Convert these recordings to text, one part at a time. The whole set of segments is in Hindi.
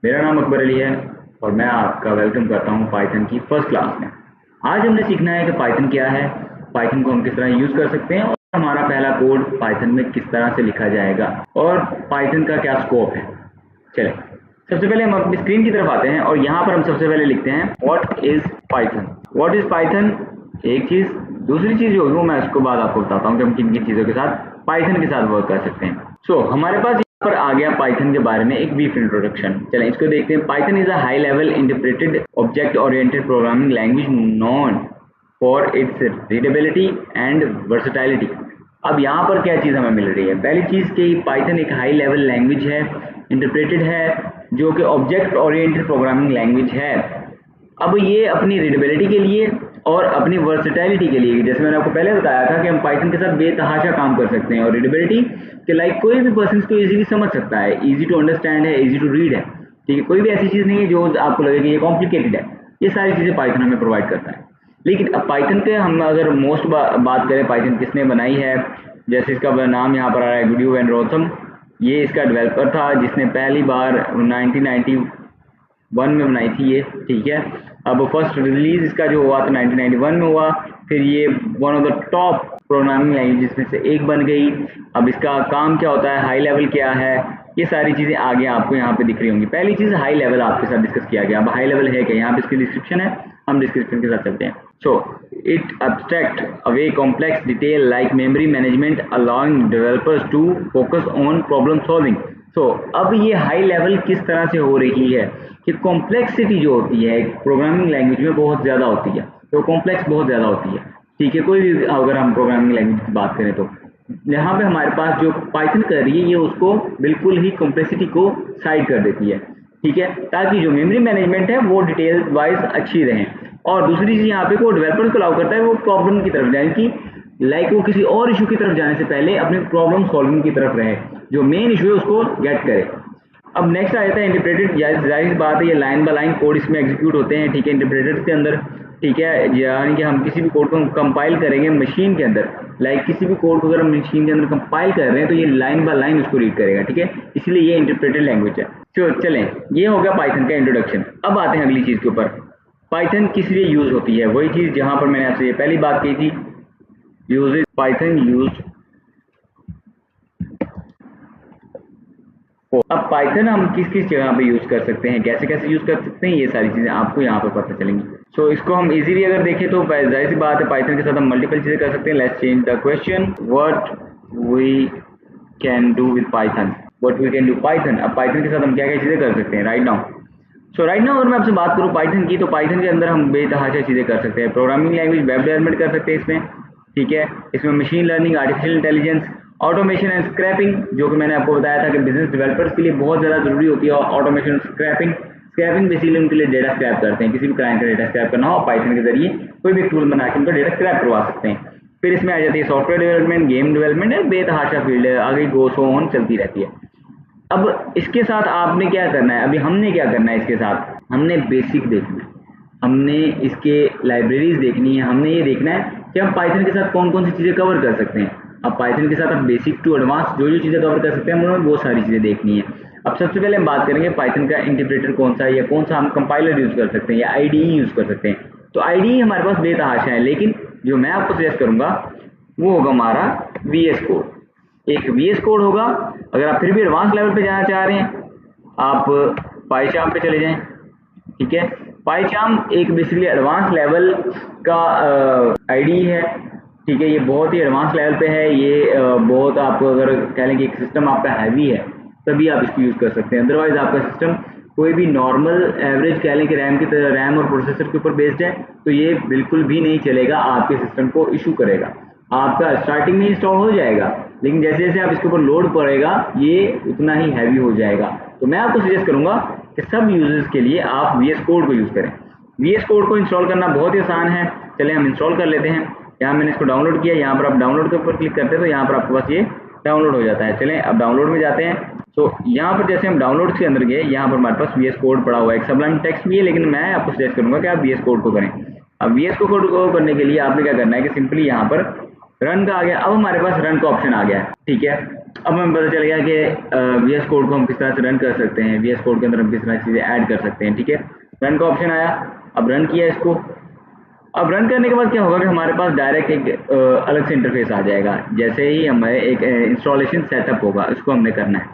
मेरा नाम अकबर अली है और मैं आपका वेलकम करता हूं पाइथन की फर्स्ट क्लास में। आज हमने सीखना है कि पाइथन क्या है, पाइथन को हम किस तरह यूज़ कर सकते हैं और हमारा पहला कोड पाइथन में किस तरह से लिखा जाएगा और पाइथन का क्या स्कोप है। चलें, सबसे पहले हम अपनी स्क्रीन की तरफ आते हैं और यहाँ पर हम सबसे पहले लिखते हैं what is Python. What is Python एक चीज़, दूसरी चीज़ जो होगी मैं उसको बाद आपको बताता हूँ कि हम किन किन चीज़ों के साथ पाइथन के साथ वर्क कर सकते हैं। सो हमारे पास पर आ गया पाइथन के बारे में एक ब्रीफ इंट्रोडक्शन। चलें इसको देखते हैं। Python is a high level interpreted object oriented programming language known for its readability and versatility. अब यहाँ पर क्या चीज़ हमें मिल रही है? पहली चीज़ कि पाइथन एक हाई लेवल लैंग्वेज है, इंटरप्रेटेड है, जो कि ऑब्जेक्ट ओरिएंटेड प्रोग्रामिंग लैंग्वेज है। अब ये अपनी रीडेबिलिटी के लिए और अपनी वर्सेटाइलिटी के लिए, जैसे मैंने आपको पहले बताया था कि हम पाइथन के साथ बेतहाशा काम कर सकते हैं, और रीडेबिलिटी के लाइक कोई भी पर्सन को इजीली समझ सकता है, इजी टू अंडरस्टैंड है, इजी टू रीड है। ठीक है, कोई भी ऐसी चीज़ नहीं है जो आपको लगे कि ये कॉम्प्लिकेटेड है। ये सारी चीज़ें पाइथन हमें प्रोवाइड करता है। लेकिन अब पाइथन के हम अगर मोस्ट बात करें, पाइथन किसने बनाई है, जैसे इसका नाम यहाँ पर आ रहा है गुडियो वैन रोथम। ये इसका डेवलपर था जिसने पहली बार 1991 में बनाई थी ये। ठीक है, अब फर्स्ट रिलीज इसका जो हुआ था 1991 में हुआ, फिर ये one of the top programming languages में से एक बन गई। अब इसका काम क्या होता है, हाई लेवल क्या है, ये सारी चीज़ें आगे आपको यहाँ पे दिख रही होंगी। पहली चीज़ हाई लेवल आपके साथ डिस्कस किया गया। अब हाई लेवल है क्या, यहाँ पे इसकी डिस्क्रिप्शन है, हम डिस्क्रिप्शन के साथ चलते हैं। So it abstract away complex detail like memory management allowing developers to focus on problem solving। सो अब ये हाई लेवल किस तरह से हो रही है कि कॉम्प्लेक्सिटी जो होती है प्रोग्रामिंग लैंग्वेज में बहुत ज़्यादा होती है, तो कॉम्प्लेक्स बहुत ज़्यादा होती है। ठीक है, कोई भी अगर हम प्रोग्रामिंग लैंग्वेज की बात करें तो यहाँ पे हमारे पास जो पाइथन कर रही है ये उसको बिल्कुल ही कॉम्प्लेक्सिटी को साइड कर देती है। ठीक है, ताकि जो मेमोरी मैनेजमेंट है वो डिटेल वाइज अच्छी रहे। और दूसरी चीज़ यहाँ पे को डेवलपर्स को अलाउ करता है वो प्रॉब्लम की तरफ जाए, कि लाइक वो किसी और इशू की तरफ जाने से पहले अपने प्रॉब्लम सॉल्विंग की तरफ रहे, जो मेन इशू है उसको गेट करे। अब नेक्स्ट आ जाता है इंटरप्रेटेड। जाहिर बात है ये लाइन बाय लाइन कोड इसमें एग्जीक्यूट होते हैं। ठीक है, इंटरप्रेटेड के अंदर, ठीक है, यानी कि हम किसी भी कोड को कंपाइल करेंगे मशीन के अंदर, लाइक किसी भी कोड को अगर हम मशीन के अंदर कंपाइल कर रहे हैं तो ये लाइन बाय लाइन उसको रीड करेगा। ठीक है, इसलिए ये इंटरप्रेटेड लैंग्वेज है। तो चलें, ये हो गया पाइथन का इंट्रोडक्शन। अब आते हैं अगली चीज़ के ऊपर, पाइथन किस लिए यूज़ होती है। वही चीज़ जहाँ पर मैंने आपसे ये पहली बात की थी, यूज पाइथन यूज। अब पाइथन हम किस किस जगह पे यूज़ कर सकते हैं, कैसे कैसे यूज़ कर सकते हैं, ये सारी चीज़ें आपको यहाँ पर पता चलेंगी। सो इसको हम इजीली अगर देखें तो जाहिर सी बात है पाइथन के साथ हम मल्टीपल चीज़ें कर सकते हैं। Let's change the question, what we can do with Python, what we can do Python. अब पाइथन के साथ हम क्या क्या चीज़ें कर सकते हैं right now. So right now अगर मैं आपसे बात करूँ पाइथन की, तो पाइथन के अंदर हम बेतहाशा चीज़ें कर सकते हैं। प्रोग्रामिंग लैंग्वेज, वेब डेवलपमेंट कर सकते हैं इसमें। ठीक है, इसमें machine learning, artificial intelligence, automation and scraping, जो कि मैंने आपको बताया था कि बिजनेस डेवलपर्स के लिए बहुत ज़्यादा जरूरी होती है ऑटोमेशन और स्क्रैपिंग। स्क्रैपिंग बेसिकली उनके लिए डेटा स्क्रैप करते हैं, किसी भी क्लाइंट का डेटा स्क्रैप करना हो पाइथन के जरिए कोई भी टूल बना के उनका डेटा स्क्रैप करवा सकते हैं। फिर इसमें आ जाती है सॉफ्टवेयर डेवलपमेंट, गेम डेवलपमेंट है, बेतहाशा फील्ड है, आगे गो सो ऑन चलती रहती है। अब इसके साथ आपने क्या करना है, अभी हमने क्या करना है इसके साथ, हमने बेसिक देखना है, हमने इसके लाइब्रेरीज देखनी है, हमने ये देखना है कि हम पाइथन के साथ कौन कौन सी चीज़ें कवर कर सकते हैं। अब पाइथन के साथ आप बेसिक टू एडवांस जो चीज़ें कवर कर सकते हैं हमें वो सारी चीज़ें देखनी है। अब सबसे पहले हम बात करेंगे पाइथन का इंटरप्रेटर कौन सा है, या कौन सा हम कंपाइलर यूज़ कर सकते हैं या आईडीई यूज़ कर सकते हैं। तो आईडीई हमारे पास बेतहाशा है, लेकिन जो मैं आपको सजेस्ट करूँगा वो होगा हमारा VS कोड। एक VS कोड होगा। अगर आप फिर भी एडवांस लेवल पे जाना चाह रहे हैं आप पाइचार्म पे चले जाएं। ठीक है, पाइचार्म एक बेसिकली एडवांस लेवल का आईडी है। ठीक है, ये बहुत ही एडवांस लेवल पे है। ये बहुत आपको अगर कह लें कि एक सिस्टम आपका हैवी है तभी आप इसको यूज़ कर सकते हैं, अदरवाइज आपका सिस्टम कोई भी नॉर्मल एवरेज कह लें कि रैम की तरह रैम और प्रोसेसर के ऊपर बेस्ड है तो ये बिल्कुल भी नहीं चलेगा, आपके सिस्टम को इशू करेगा। आपका स्टार्टिंग में इंस्टॉल हो जाएगा, लेकिन जैसे जैसे आप इसके ऊपर लोड पड़ेगा ये उतना ही हैवी हो जाएगा। तो मैं आपको सजेस्ट करूंगा कि सब यूजर्स के लिए आप VS कोड को यूज़ करें। VS कोड को इंस्टॉल करना बहुत ही आसान है। चलें हम इंस्टॉल कर लेते हैं। यहाँ मैंने इसको डाउनलोड किया, यहाँ पर आप डाउनलोड के ऊपर क्लिक करते हैं तो यहाँ पर आपके पास ये डाउनलोड हो जाता है। चलें अब डाउनलोड में जाते हैं। तो यहाँ पर जैसे हम डाउनलोड के अंदर गए, यहाँ पर हमारे पास VS कोड पड़ा हुआ है, एक सबलाइम टेक्स्ट भी है, लेकिन मैं आपको सजेस्ट करूँगा कि आप VS कोड को करें। अब VS कोड को करने के लिए आपने क्या करना है कि सिंपली यहाँ पर रन का आ गया। अब हमारे पास रन का ऑप्शन आ गया है। ठीक है, अब हमें पता चल गया कि वी एस कोड को हम किस तरह से रन कर सकते हैं, वी एस कोड के अंदर हम किस तरह चीज़ें ऐड कर सकते हैं। ठीक है, रन का ऑप्शन आया, अब रन किया इसको। अब रन करने के बाद क्या होगा कि हमारे पास डायरेक्ट एक अलग से इंटरफेस आ जाएगा। जैसे ही हमें एक इंस्टॉलेशन सेटअप होगा, उसको हमने करना है।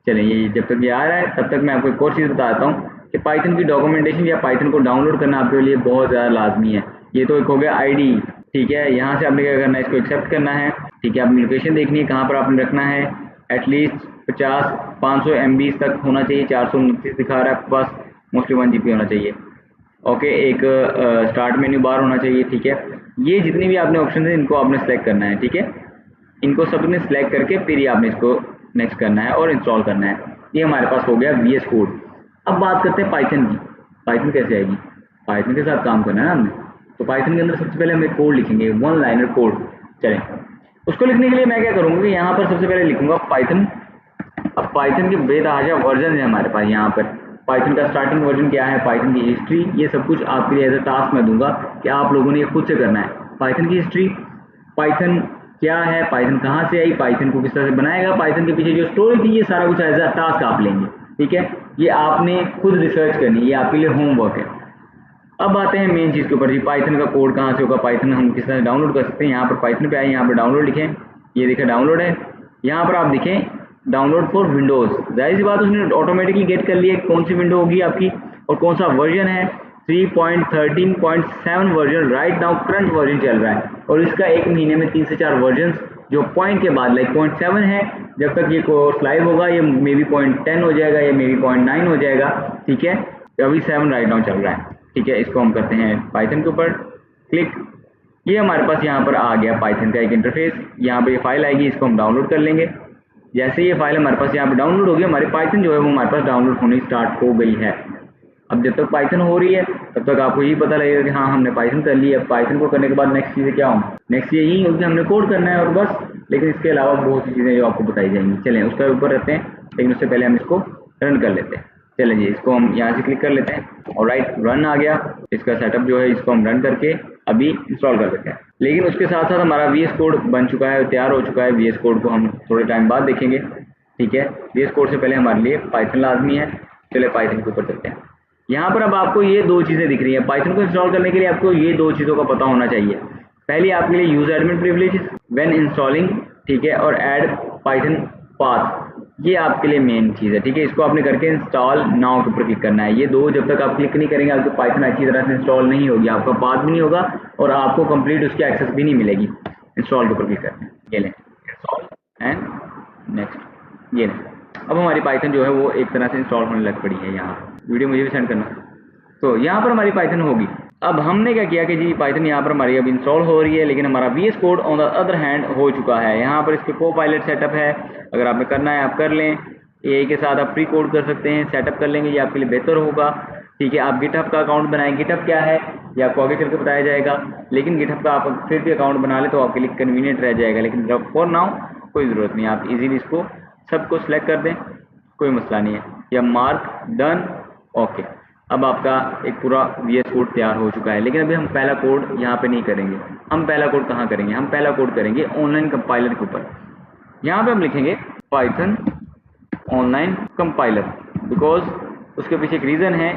चलिए, ये जब तक ये आ रहा है तब तक मैं आपको एक और चीज़ बताता हूँ कि पाइथन की डॉक्यूमेंटेशन या पाइथन को डाउनलोड करना आपके लिए बहुत ज़्यादा लाजमी है। ये तो एक हो गया आईडी। ठीक है, यहाँ से आपने क्या करना है, इसको एक्सेप्ट करना है। ठीक है, अपनी लोकेशन देखनी है कहाँ पर आपने रखना है। एटलीस्ट 50-500 MB तक होना चाहिए। 429 दिखा रहा है आपके पास, मोस्टली 1 GB होना चाहिए। ओके, एक स्टार्ट मेन्यू बार होना चाहिए। ठीक है, ये जितने भी आपने ऑप्शन है इनको आपने सेलेक्ट करना है। ठीक है, इनको सब ने सेलेक्ट करके फिर ही आपने इसको नेक्स्ट करना है और इंस्टॉल करना है। ये हमारे पास हो गया वी एस कोड। अब बात करते हैं पाइथन की। पाइथन कैसे आएगी, पाइथन के साथ काम करना है ना हमने। तो पाइथन के अंदर सबसे पहले हम एक कोड लिखेंगे, 1 लाइनर कोड। चलें, उसको लिखने के लिए मैं क्या करूँगा कि यहाँ पर सबसे पहले लिखूंगा पाइथन। अब पाइथन के बेतहाशा वर्जन है हमारे पास। यहाँ पर पाइथन का स्टार्टिंग वर्जन क्या है, पाइथन की हिस्ट्री, ये सब कुछ आपके लिए एज अ टास्क मैं दूंगा कि आप लोगों ने ये खुद से करना है। पाइथन की हिस्ट्री, पाइथन क्या है, पाइथन कहाँ से आई, पाइथन को किस तरह से बनाएगा, पाइथन के पीछे जो स्टोरी थी, ये सारा कुछ एज अ टास्क आप लेंगे। ठीक है, ये आपने खुद रिसर्च करनी है, ये आपके लिए होमवर्क है। अब आते हैं मेन चीज़ के ऊपर जी, पाइथन का कोड कहाँ से होगा, पाइथन हम किस तरह डाउनलोड कर सकते हैं। यहाँ पर पाइथन पे आए, यहाँ पर डाउनलोड लिखें, ये देखें डाउनलोड है। यहाँ पर आप देखें डाउनलोड फॉर विंडोज़। जाहिर सी बात उसने ऑटोमेटिकली गेट कर लिया कौन सी विंडो होगी आपकी और कौन सा वर्जन है। 3.13.7 version right now current version चल रहा है, और इसका एक महीने में 3 से 4 वर्जन जो पॉइंट के बाद लाइक 0.7 है। जब तक ये कोर्स लाइव होगा ये मे बी 0.10 हो जाएगा, या मे बी 0.9 हो जाएगा। ठीक है, अभी 7 राइट नाउ चल रहा है। ठीक है, इसको हम करते हैं पाइथन के ऊपर क्लिक। ये हमारे पास यहाँ पर आ गया पाइथन का एक इंटरफेस। यहाँ पर ये फाइल आएगी, इसको हम डाउनलोड कर लेंगे। जैसे ये फाइल हमारे पास यहाँ पर डाउनलोड होगी, हमारी पाइथन जो है वो हमारे पास डाउनलोड होनी स्टार्ट हो गई है। अब जब तक पाइथन हो रही है तब तक आपको यही पता लगेगा कि हाँ हमने पाइथन कर ली है। पाइथन को करने के बाद नेक्स्ट चीज़ें क्या होंगी, नेक्स्ट यही होगी हमने कोड करना है और बस। लेकिन इसके अलावा बहुत सी चीज़ें जो आपको बताई जाएंगी। चलें उसका ऊपर रहते हैं, लेकिन उससे पहले हम इसको रन कर लेते हैं। चलें जी, इसको हम यहाँ से क्लिक कर लेते हैं और राइट रन आ गया। इसका सेटअप जो है इसको हम रन करके अभी इंस्टॉल कर लेते हैं। लेकिन उसके साथ साथ हमारा वी एस कोड बन चुका है, तैयार हो चुका है। वी एस कोड को हम थोड़े टाइम बाद देखेंगे। ठीक है, वी एस कोड से पहले हमारे लिए पाइथन लाजमी है। चले पाइथन के ऊपर चलते हैं। यहाँ पर अब आपको ये दो चीज़ें दिख रही हैं। पाइथन को इंस्टॉल करने के लिए आपको ये दो चीज़ों का पता होना चाहिए। पहली आपके लिए use admin privilege when installing, ठीक है, और ऐड पाइथन पाथ, ये आपके लिए मेन चीज़ है। ठीक है, इसको आपने करके इंस्टॉल नाउ के ऊपर क्लिक करना है। ये दो जब तक आप क्लिक नहीं करेंगे आपको पाइथन अच्छी तरह से इंस्टॉल नहीं होगी, आपका पाथ भी नहीं होगा और आपको कंप्लीट उसकी एक्सेस भी नहीं मिलेगी। इंस्टॉल के ऊपर क्लिक करना है, ये लें इंस्टॉल एंड नेक्स्ट, ये लें। अब हमारी पाइथन जो है वो एक तरह से इंस्टॉल होने लग पड़ी है। यहाँ वीडियो मुझे भी सेंड करना। तो यहाँ पर हमारी पाइथन होगी। अब हमने क्या किया कि जी पाइथन यहाँ पर हमारी अब इंस्टॉल हो रही है, लेकिन हमारा V S code on the other hand हो चुका है। यहाँ पर इसके को पायलट सेटअप है, अगर आपने करना है आप कर लें। ए के साथ आप प्री कोड कर सकते हैं, सेटअप कर लेंगे, ये आपके लिए बेहतर होगा। ठीक है, आप गिटहब का अकाउंट बनाएं। गिटहब क्या है ये आपको आगे चल के बताया जाएगा, लेकिन गिटहब का आप फिर भी अकाउंट बना ले तो आपके लिए कन्वीनियंट रह जाएगा। लेकिन फॉर नाउ कोई ज़रूरत नहीं, आप इजीली इसको सबको सिलेक्ट कर दें, कोई मसला नहीं है। या मार्क डन, ओके। अब आपका एक पूरा वी एस कोड तैयार हो चुका है। लेकिन अभी हम पहला कोड यहाँ पे नहीं करेंगे। हम पहला कोड कहाँ करेंगे, हम पहला कोड करेंगे ऑनलाइन कंपाइलर के ऊपर। यहाँ पे हम लिखेंगे पाइथन ऑनलाइन कंपाइलर, बिकॉज उसके पीछे एक रीज़न है,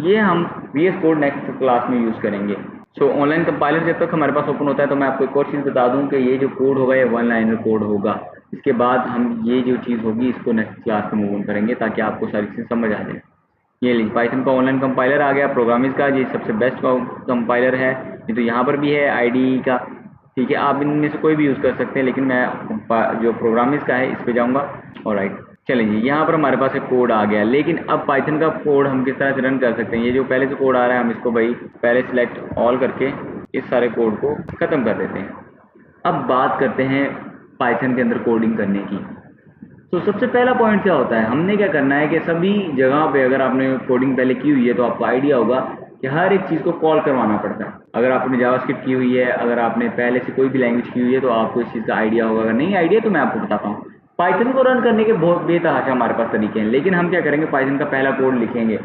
ये हम V S code next class में यूज़ करेंगे। सो ऑनलाइन कंपाइलर जब तक हमारे पास ओपन होता है तो मैं आपको एक और चीज़ बता दूं कि ये जो कोड होगा ये 1 लाइनर कोड होगा। इसके बाद हम ये जो चीज़ होगी इसको नेक्स्ट क्लास में मूव ऑन करेंगे ताकि आपको सारी चीज़ समझ आ जाए। ये लीजिए पाइथन का ऑनलाइन कंपाइलर आ गया। प्रोग्रामिंग का ये सबसे बेस्ट कंपाइलर है, ये तो यहाँ पर भी है आईडी का। ठीक है, आप इनमें से कोई भी यूज़ कर सकते हैं, लेकिन मैं जो प्रोग्रामिंग का है इस पर जाऊँगा। और राइट चलिए जी, यहाँ पर हमारे पास एक कोड आ गया। लेकिन अब पाइथन का कोड हम किस तरह से रन कर सकते हैं, ये जो पहले से कोड आ रहा है हम इसको भाई पहले सिलेक्ट ऑल करके इस सारे कोड को ख़त्म कर देते हैं। अब बात करते हैं पाइथन के अंदर कोडिंग करने की। तो सबसे पहला पॉइंट क्या होता है, हमने क्या करना है कि सभी जगह पे अगर आपने कोडिंग पहले की हुई है तो आपको आइडिया होगा कि हर एक चीज़ को कॉल करवाना पड़ता है। अगर आपने जावास्क्रिप्ट की हुई है, अगर आपने पहले से कोई भी लैंग्वेज की हुई है तो आपको इस चीज़ का आइडिया होगा। अगर नहीं आइडिया तो मैं आपको बताता हूँ। पाइथन को रन करने के बहुत बेतहाशा हमारे पास तरीके हैं, लेकिन हम क्या करेंगे, पाइथन का पहला कोड लिखेंगे।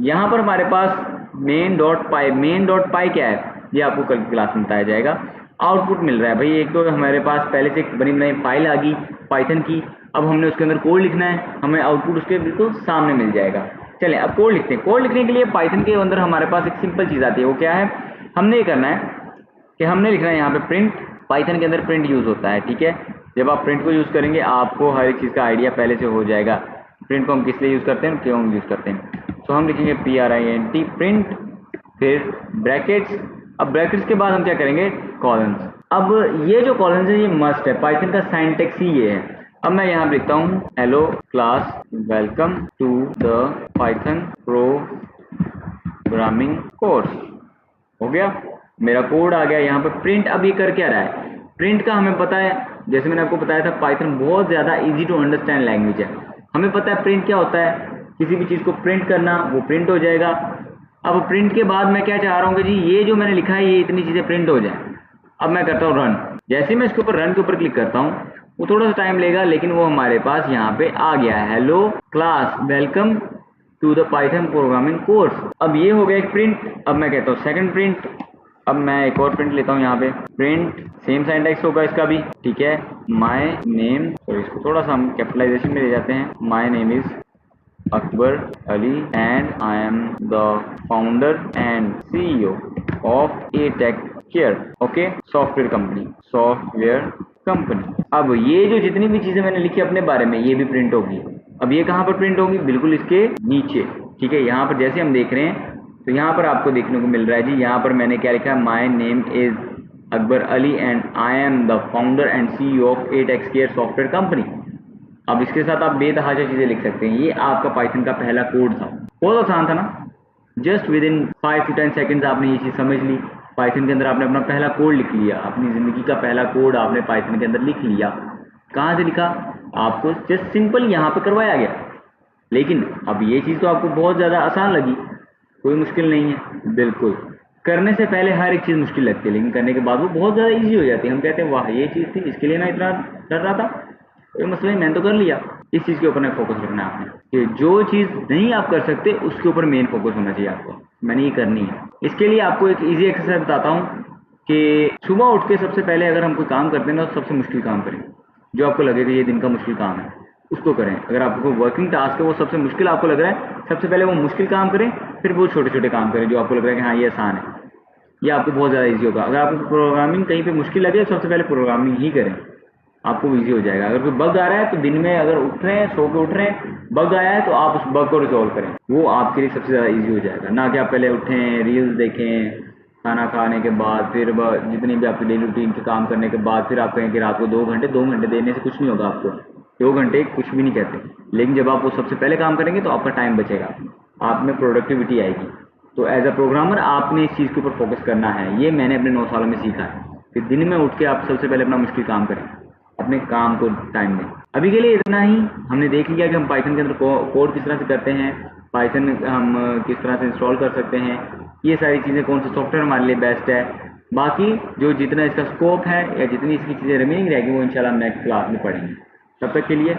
यहाँ पर हमारे पास main.py क्या है ये आपको कल की क्लास में बताया जाएगा। आउटपुट मिल रहा है भाई, एक तो हमारे पास पहले से एक बनी बनाई फाइल आ गई पाइथन की। अब हमने उसके अंदर कोड लिखना है, हमें आउटपुट उसके बिल्कुल सामने मिल जाएगा। चलें अब कोड लिखते हैं। कोड लिखने के लिए पाइथन के अंदर हमारे पास एक सिंपल चीज़ आती है, वो क्या है, हमने ये करना है कि हमने लिखना है यहाँ पे प्रिंट। पाइथन के अंदर प्रिंट यूज़ होता है, ठीक है। जब आप प्रिंट को यूज़ करेंगे आपको हर एक चीज़ का आइडिया पहले से हो जाएगा, प्रिंट को हम किस लिए यूज़ करते हैं, क्यों यूज़ करते हैं। तो हम लिखेंगे PRINT प्रिंट, फिर ब्रैकेट्स। अब ब्रैकेट्स के बाद हम क्या करेंगे, कॉलम्स। अब ये जो कॉलम्स है ये मस्ट है, पाइथन का सिंटैक्स ही ये है। अब मैं यहाँ लिखता हूँ hello class welcome to the Python programming course. हो गया, मेरा कोड आ गया यहाँ पे प्रिंट। अब ये कर क्या रहा है, प्रिंट का हमें पता है, जैसे मैंने आपको बताया था पाइथन बहुत ज़्यादा इजी टू अंडरस्टैंड लैंग्वेज है। हमें पता है प्रिंट क्या होता है, किसी भी चीज़ को प्रिंट करना, वो प्रिंट हो जाएगा। अब प्रिंट के बाद मैं क्या चाह रहा हूँ कि जी ये जो मैंने लिखा है ये इतनी चीज़ें प्रिंट हो जाए। अब मैं करता हूँ रन। जैसे मैं इसके ऊपर रन के ऊपर क्लिक करता हूँ वो थोड़ा सा टाइम लेगा, लेकिन वो हमारे पास यहाँ पे आ गया है, hello class welcome to the Python programming course. अब ये हो गया एक प्रिंट। अब मैं कहता हूँ सेकंड प्रिंट। अब मैं एक और प्रिंट लेता हूँ यहाँ पे, प्रिंट सेम सिंटैक्स होगा इसका भी, ठीक है। माय नेम, तो इसको थोड़ा सा हम कैपिटलाइजेशन में ले जाते हैं, my name is Akbar Ali and I am the founder and CEO of A-TechCare, okay, software company. अब ये जो जितनी भी चीजें मैंने लिखी अपने बारे में ये भी प्रिंट होगी। अब ये कहाँ पर प्रिंट होगी, बिल्कुल इसके नीचे, ठीक है। यहाँ पर जैसे हम देख रहे हैं तो यहाँ पर आपको देखने को मिल रहा है जी, यहाँ पर मैंने क्या लिखा है, my name is Akbar Ali and I am the founder and CEO of A-TechCare software company. अब इसके साथ आप बेतहाशा चीजें लिख सकते हैं। ये आपका पाइथन का पहला कोड था, बहुत आसान था ना। Just with in 5 to 10 seconds आपने ये चीज़ समझ ली। पाइथन के अंदर आपने अपना पहला कोड लिख लिया, अपनी ज़िंदगी का पहला कोड आपने पाइथन के अंदर लिख लिया। कहाँ से लिखा, आपको जस्ट सिंपल यहाँ पे करवाया गया। लेकिन अब ये चीज़ तो आपको बहुत ज़्यादा आसान लगी, कोई मुश्किल नहीं है। बिल्कुल, करने से पहले हर एक चीज़ मुश्किल लगती है, लेकिन करने के बाद वो बहुत ज़्यादा ईजी हो जाती है। हम कहते हैं वाह ये चीज़ थी, इसके लिए मैं इतना डर रहा था, कोई मसला नहीं, मैंने तो कर लिया। इस चीज़ के ऊपर में फोकस रखना है आपने कि जो चीज़ नहीं आप कर सकते उसके ऊपर मेन फोकस होना चाहिए आपको, मैंने ये करनी है। इसके लिए आपको एक इजी एक्सरसाइज बताता हूँ कि सुबह उठ के सबसे पहले अगर हम कोई काम करते हैं ना तो सबसे मुश्किल काम करें, जो आपको लगे कि ये दिन का मुश्किल काम है उसको करें। अगर आपको कोई वर्किंग टास्क है वो सबसे मुश्किल आपको लग रहा है, सबसे पहले वो मुश्किल काम करें, फिर वो छोटे छोटे काम करें जो आपको लग रहा है कि हाँ ये आसान है, ये आपको बहुत ज़्यादा ईजी होगा। अगर आपको प्रोग्रामिंग कहीं पे मुश्किल लगे तो सबसे पहले प्रोग्रामिंग ही करें, आपको ईजी हो जाएगा। अगर कोई बग आ रहा है तो दिन में अगर उठ रहे हैं, सो के उठ रहे हैं, बग आया है तो आप उस बग को रिजॉल्व करें, वो आपके लिए सबसे ज़्यादा ईजी हो जाएगा। ना कि आप पहले उठें, रील्स देखें, खाना खाने के बाद, फिर जितनी भी आपकी डेली रूटीन के काम करने के बाद फिर आप कहें कि रात को 2 घंटे देने से कुछ नहीं होगा आपको, 2 घंटे कुछ भी नहीं कहते। लेकिन जब आप वो सबसे पहले काम करेंगे तो आपका टाइम बचेगा, आप में प्रोडक्टिविटी आएगी। तो एज अ प्रोग्रामर आपने इस चीज़ के ऊपर फोकस करना है, ये मैंने अपने 9 सालों में सीखा है कि दिन में उठ के आप सबसे पहले अपना मुश्किल काम करें, अपने काम को टाइम दें। अभी के लिए इतना ही। हमने देख लिया कि हम पाइथन के अंदर कोड किस तरह से करते हैं, पाइथन हम किस तरह से इंस्टॉल कर सकते हैं, ये सारी चीज़ें, कौन सा सॉफ्टवेयर हमारे लिए बेस्ट है। बाकी जो जितना इसका स्कोप है या जितनी इसकी चीज़ें रिमेनिंग रहेगी वो इंशाल्लाह नेक्स्ट क्लास में पढ़ेंगे। तब तक के लिए